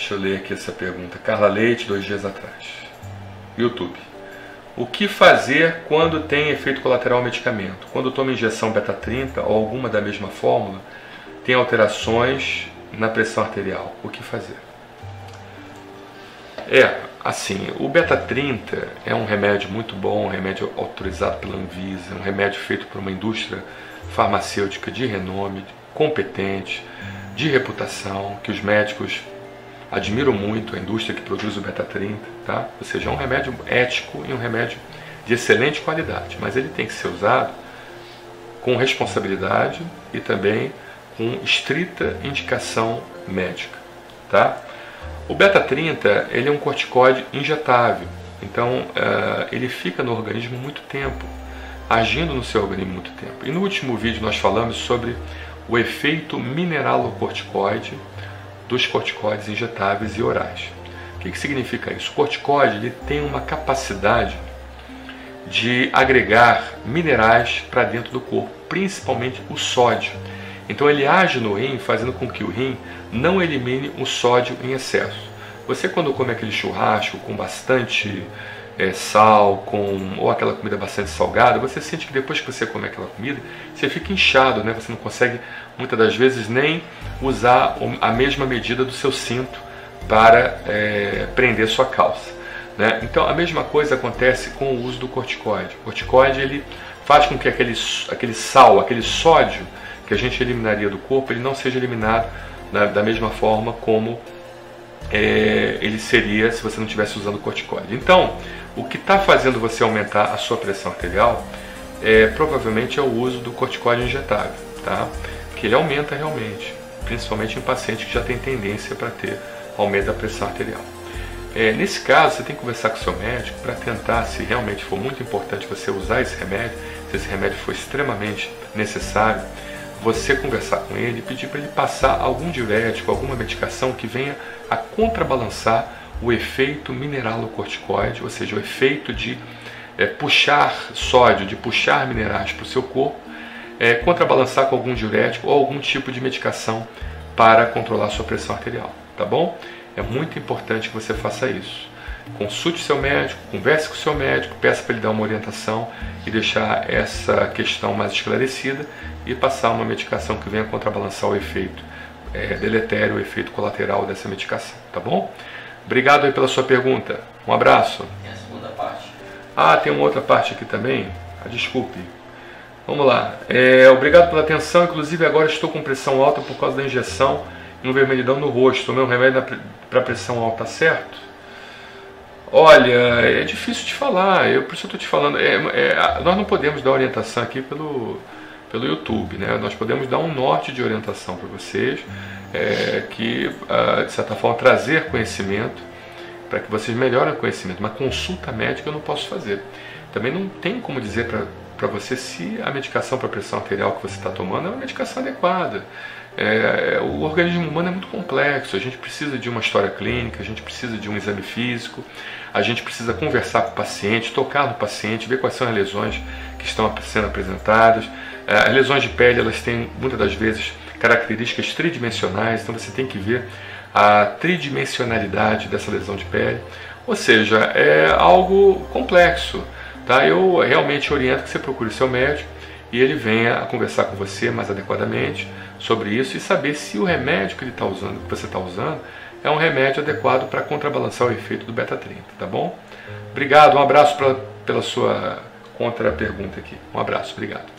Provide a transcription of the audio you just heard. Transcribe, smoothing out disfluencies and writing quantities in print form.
Deixa eu ler aqui essa pergunta. Carla Leite, 2 dias atrás. YouTube. O que fazer quando tem efeito colateral ao medicamento? Quando toma injeção beta-30 ou alguma da mesma fórmula, tem alterações na pressão arterial. O que fazer? Assim, o beta-30 é um remédio muito bom, um remédio autorizado pela Anvisa, um remédio feito por uma indústria farmacêutica de renome, competente, de reputação, que os médicos admiram muito, a indústria que produz o beta-30, tá? Ou seja, é um remédio ético e um remédio de excelente qualidade, mas ele tem que ser usado com responsabilidade e também com estrita indicação médica, tá? O beta-30 ele é um corticoide injetável, então ele fica no organismo muito tempo, agindo no seu organismo muito tempo. E no último vídeo nós falamos sobre o efeito mineralocorticoide dos corticoides injetáveis e orais. O que significa isso? O corticoide ele tem uma capacidade de agregar minerais para dentro do corpo, principalmente o sódio. Então ele age no rim, fazendo com que o rim não elimine o sódio em excesso. Você quando come aquele churrasco com bastante sal, ou aquela comida bastante salgada, você sente que depois que você come aquela comida, você fica inchado, né? Você não consegue, muitas das vezes, nem usar a mesma medida do seu cinto para prender sua calça, né? Então a mesma coisa acontece com o uso do corticoide. O corticoide ele faz com que aquele sal, aquele sódio que a gente eliminaria do corpo, ele não seja eliminado da mesma forma como ele seria se você não estivesse usando corticoide. Então, o que está fazendo você aumentar a sua pressão arterial provavelmente é o uso do corticoide injetável, tá? Que ele aumenta realmente, principalmente em pacientes que já têm tendência para ter aumento da pressão arterial. Nesse caso, você tem que conversar com o seu médico para tentar, se realmente for muito importante você usar esse remédio, se esse remédio for extremamente necessário, você conversar com ele e pedir para ele passar algum diurético, alguma medicação que venha a contrabalançar o efeito mineralocorticoide, ou seja, o efeito de puxar sódio, de puxar minerais para o seu corpo, contrabalançar com algum diurético ou algum tipo de medicação para controlar a sua pressão arterial, tá bom? É muito importante que você faça isso. Consulte seu médico, converse com o seu médico, peça para ele dar uma orientação e deixar essa questão mais esclarecida e passar uma medicação que venha contrabalançar o efeito deletério, o efeito colateral dessa medicação, tá bom? Obrigado aí pela sua pergunta. Um abraço. Tem a segunda parte. Tem uma outra parte aqui também. Desculpe. Vamos lá. Obrigado pela atenção. Inclusive agora estou com pressão alta por causa da injeção e um vermelhidão no rosto. Tomei um remédio para pressão alta, certo? Olha, é difícil de falar, por isso eu estou te falando, nós não podemos dar orientação aqui pelo YouTube, né? Nós podemos dar um norte de orientação para vocês, que de certa forma trazer conhecimento, para que vocês melhorem o conhecimento, mas consulta médica eu não posso fazer. Também não tem como dizer para você se a medicação para pressão arterial que você está tomando é uma medicação adequada. O organismo humano é muito complexo, a gente precisa de uma história clínica, a gente precisa de um exame físico, a gente precisa conversar com o paciente, tocar no paciente, ver quais são as lesões que estão sendo apresentadas. As lesões de pele, elas têm muitas das vezes características tridimensionais, então você tem que ver a tridimensionalidade dessa lesão de pele, ou seja, é algo complexo, tá? Eu realmente oriento que você procure seu médico e ele venha a conversar com você mais adequadamente sobre isso e saber se o remédio que você está usando é um remédio adequado para contrabalançar o efeito do beta-30, tá bom? Obrigado, um abraço pela sua contra-pergunta aqui. Um abraço, obrigado.